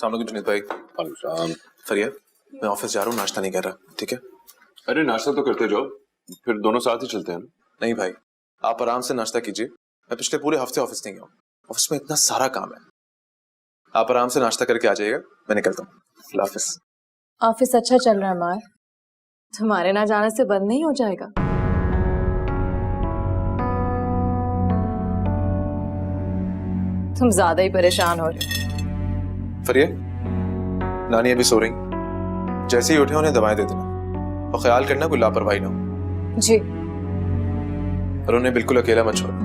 सामने जुनैद भाई। फरिया, मैं ऑफिस जा रहा हूँ, नाश्ता नहीं कर रहा, ठीक है? अरे नाश्ता तो करते जाओ, फिर दोनों साथ ही चलते हैं ना। नहीं भाई, आप आराम से नाश्ता कीजिए। मैं पिछले पूरे हफ्ते ऑफिस नहीं गया हूँ, ऑफिस में इतना सारा काम है। आप आराम से नाश्ता करके आ जाइएगा, मैं निकलता हूँ। अल्लाह हाफिज। ऑफिस अच्छा चल रहा है मार, तुम्हारे ना जाने से बंद नहीं हो जाएगा। तुम ज्यादा ही परेशान हो रहे हो। फरिया, नानी अभी सो रही, जैसे ही उठे उन्हें दवाएं दे देना और ख्याल करना कोई लापरवाही ना हो। जी। और उन्हें बिल्कुल अकेला मत छोड़ना,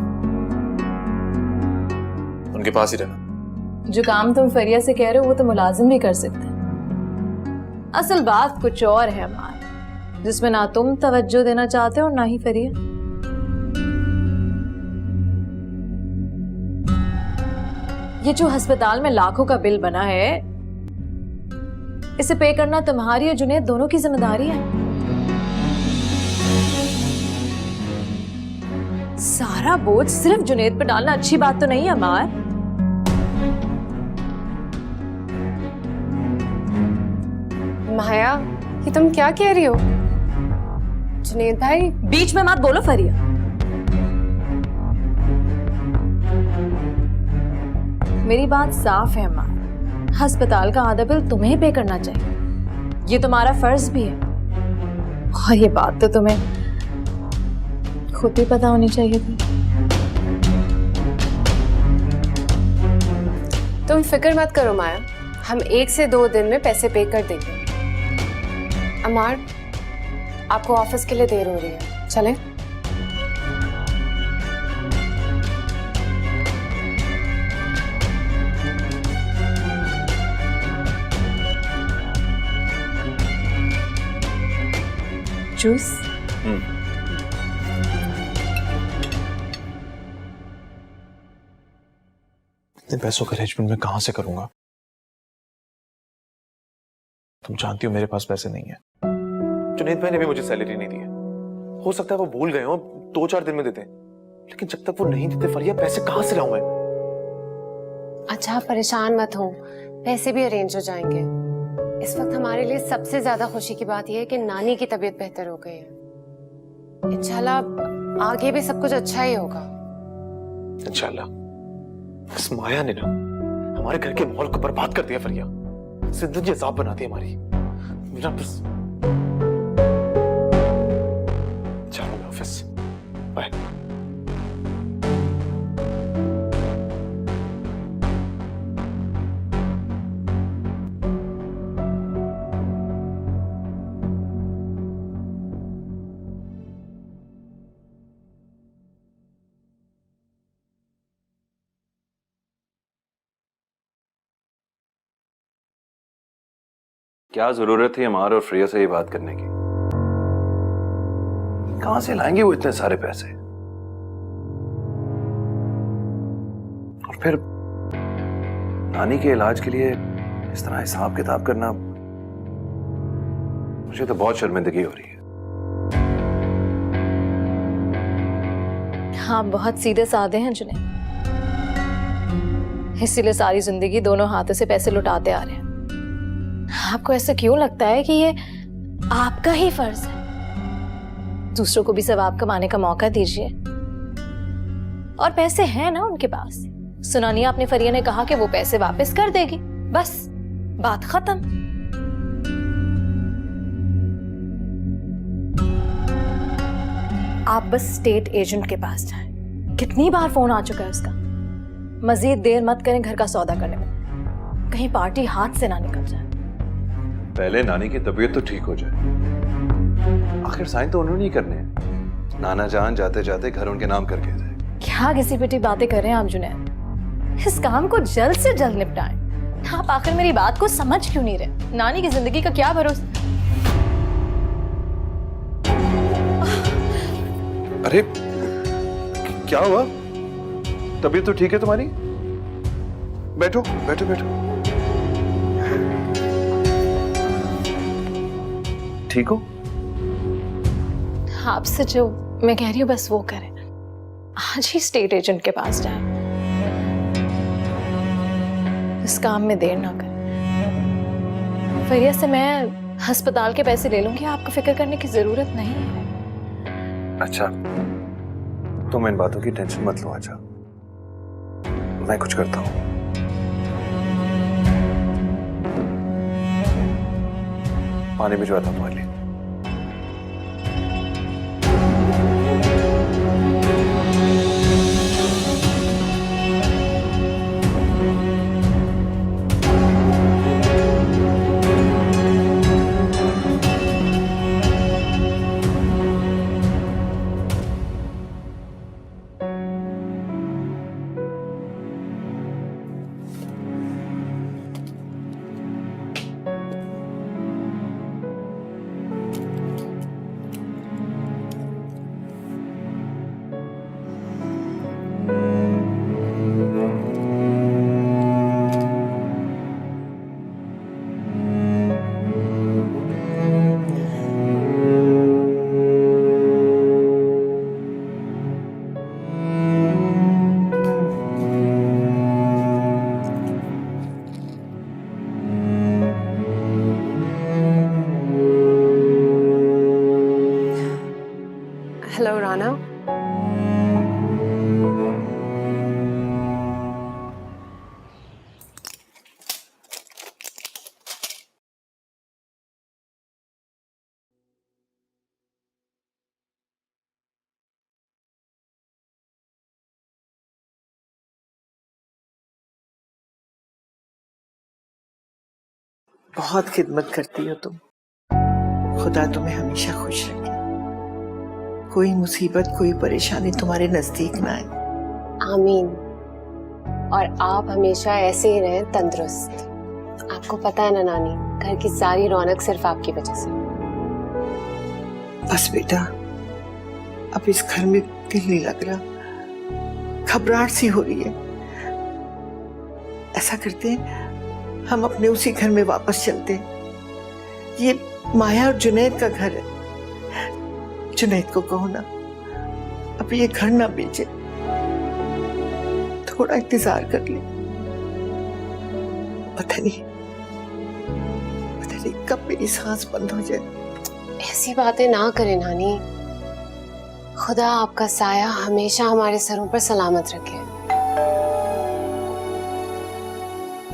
उनके पास ही रहना। जो काम तुम फरिया से कह रहे हो वो तो मुलाजिम भी कर सकते हैं। असल बात कुछ और है मार, जिसमें ना तुम तवज्जो देना चाहते हो और ना ही फरिया। ये जो अस्पताल में लाखों का बिल बना है, इसे पे करना तुम्हारी और जुनैद दोनों की जिम्मेदारी है। सारा बोझ सिर्फ जुनैद पे डालना अच्छी बात तो नहीं है मार। माया, ये तुम क्या कह रही हो? जुनैद भाई, बीच में मत बोलो फरिया। मेरी बात साफ है मां, अस्पताल का आधा बिल तुम्हें पे करना चाहिए, ये तुम्हारा फर्ज भी है। और ये बात तो तुम्हें खुद ही पता होनी चाहिए थी। तुम फिक्र मत करो माया, हम 1 से 2 दिन में पैसे पे कर देंगे। अमार, आपको ऑफिस के लिए देर हो रही है, चलें? जूस? इतने पैसों का अरेंजमेंट मैं कहां से करूंगा? तुम जानती हो मेरे पास पैसे नहीं है। जुनैद भाई ने भी मुझे सैलरी नहीं दी है। हो सकता है वो भूल गए हो, 2-4 दिन में देते हैं, लेकिन जब तक वो नहीं देते फरिया, पैसे कहां से लाऊं मैं? अच्छा, परेशान मत हो, पैसे भी अरेंज हो जाएंगे। इस वक्त हमारे लिए सबसे ज्यादा खुशी की बात यह है कि नानी की तबीयत बेहतर हो गई है। इंशाल्लाह आगे भी सब कुछ अच्छा ही होगा। इंशाल्लाह। इस माया ने ना हमारे घर के माहौल को बर्बाद कर दिया फरिया, जिंदगी अजाब बना दी हमारी। मेरा बस चलो ऑफिस, बाय। क्या जरूरत थी हमारे और फ्रिया से ये बात करने की? कहां से लाएंगे वो इतने सारे पैसे? और फिर नानी के इलाज के लिए इस तरह हिसाब किताब करना, मुझे तो बहुत शर्मिंदगी हो रही है। हाँ, बहुत सीधे साधे हैं जुनैद, इसीलिए सारी जिंदगी दोनों हाथों से पैसे लुटाते आ रहे हैं। आपको ऐसा क्यों लगता है कि ये आपका ही फर्ज है? दूसरों को भी सवाब कमाने का मौका दीजिए। और पैसे हैं ना उनके पास। सुना नहीं आपने, फरिया ने कहा कि वो पैसे वापस कर देगी, बस बात खत्म। आप बस स्टेट एजेंट के पास जाएं। कितनी बार फोन आ चुका है उसका। मजीद देर मत करें घर का सौदा करने में, कहीं पार्टी हाथ से ना निकल जाए। पहले नानी की तबीयत तो ठीक हो जाए, आखिर साइन तो उन्होंने ही करने हैं। नाना जान जाते जाते घर उनके नाम करके जाए। क्या घिसी पिटी बातें कर रहे हैं आप जुनैद? इस काम को जल्द से जल्द निपटाएं। आप आखिर मेरी बात को समझ क्यों नहीं रहे? नानी की जिंदगी का क्या भरोसा? अरे क्या हुआ? तबीयत तो ठीक है तुम्हारी? बैठो बैठो बैठो। ठीक हो? आपसे जो मैं कह रही हूँ बस वो करें। आज ही स्टेट एजेंट के पास जाएं। इस काम में देर ना करें। फरिया से मैं अस्पताल के पैसे ले लूंगी, आपको फिक्र करने की जरूरत नहीं है। अच्छा, तुम इन बातों की टेंशन मत लो। अच्छा, मैं कुछ करता हूँ। पानी भिजवाता हूँ तुम्हारे लिए। हेलो राना। बहुत खिदमत करती हो तुम। खुदा तुम्हें हमेशा खुश रखे। कोई मुसीबत, कोई परेशानी तुम्हारे नजदीक ना आए। आमीन। और आप हमेशा ऐसे ही रहें, तंदुरुस्त। आपको पता है ना नानी, घर की सारी रौनक सिर्फ आपकी वजह से। बस बेटा, अब इस घर में दिल नहीं लग रहा, घबराहट सी हो रही है। ऐसा करते हैं, हम अपने उसी घर में वापस चलते हैं। ये माया और जुनैद का घर है। जुनैद को कहो ना, अब ये घर ना बेचे, थोड़ा इंतजार कर ले। पता नहीं कब मेरी सांस बंद हो जाए। ऐसी बातें ना करें नानी। खुदा आपका साया हमेशा हमारे सरों पर सलामत रखे।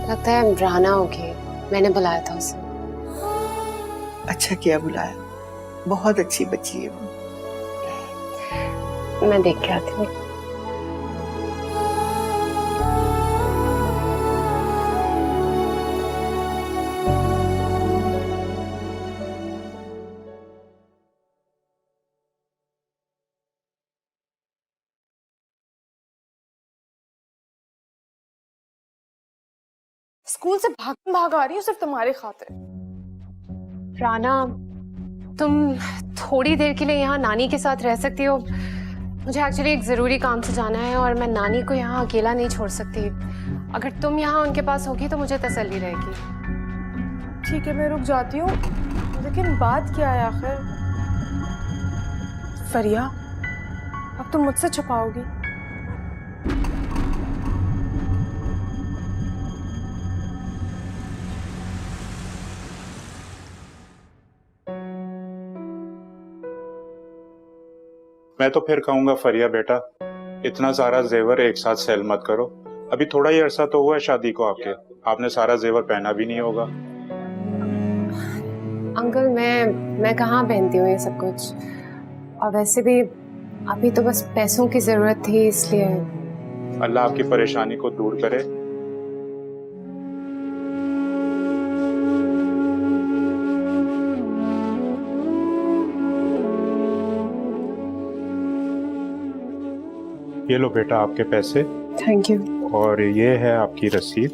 लगता है राना होगी, मैंने बुलाया था उसे। अच्छा किया बुलाया, बहुत अच्छी बच्ची है वो। मैं देख के आती हूँ। स्कूल से भाग आ रही हूँ सिर्फ तुम्हारे खातिर। राना, तुम थोड़ी देर के लिए यहाँ नानी के साथ रह सकती हो। मुझे एक्चुअली एक जरूरी काम से जाना है और मैं नानी को यहाँ अकेला नहीं छोड़ सकती। अगर तुम यहाँ उनके पास होगी तो मुझे तसल्ली रहेगी। ठीक है, मैं रुक जाती हूँ, लेकिन बात क्या है आखिर? फरिया, अब तुम मुझसे छुपाओगी? मैं तो फिर कहूंगा फरिया बेटा, इतना सारा जेवर एक साथ सेल मत करो। अभी थोड़ा ही अरसा तो हुआ है शादी को आपने सारा जेवर पहना भी नहीं होगा। अंकल, मैं कहाँ पहनती हूँ ये सब कुछ। और वैसे भी अभी तो बस पैसों की जरूरत थी, इसलिए। अल्लाह आपकी परेशानी को दूर करे। ये लो बेटा आपके पैसे। Thank you. और ये है आपकी रसीद।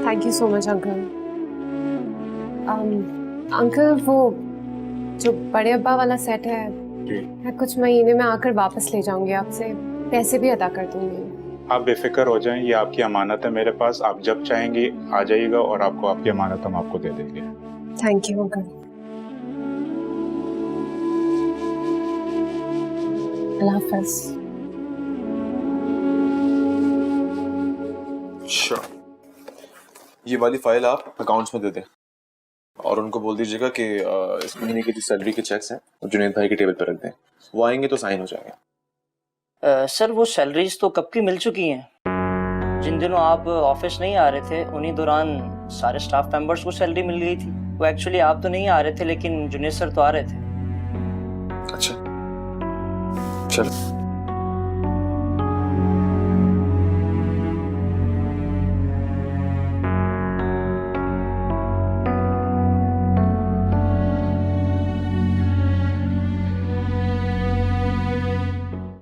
Thank you so much uncle. Uncle, वो जो बड़े अब्बा वाला सेट है, मैं कुछ महीने में आकर वापस ले जाऊंगी, आपसे पैसे भी अदा कर दूंगी। आप बेफिक्र हो जाएं, ये आपकी अमानत है मेरे पास। आप जब चाहेंगी आ जाइएगा और आपको आपकी अमानत हम आपको दे देंगे। Thank you uncle. अल्लाह हाफ़िज़। अच्छा, ये वाली फाइल आप अकाउंट्स में दे दें और उनको बोल दीजिएगा कि इस महीने की जो सैलरी के चेक्स हैं वो जुनेद भाई के टेबल पर रख दें। वो आएंगे तो साइन हो जाएंगे। सर वो सैलरीज तो कब की मिल चुकी हैं। जिन दिनों आप ऑफिस नहीं आ रहे थे उन्हीं दौरान सारे स्टाफ मेंबर्स को सैलरी मिल गई थी। वो एक्चुअली आप तो नहीं आ रहे थे लेकिन जुनेद सर तो आ रहे थे। अच्छा चलो।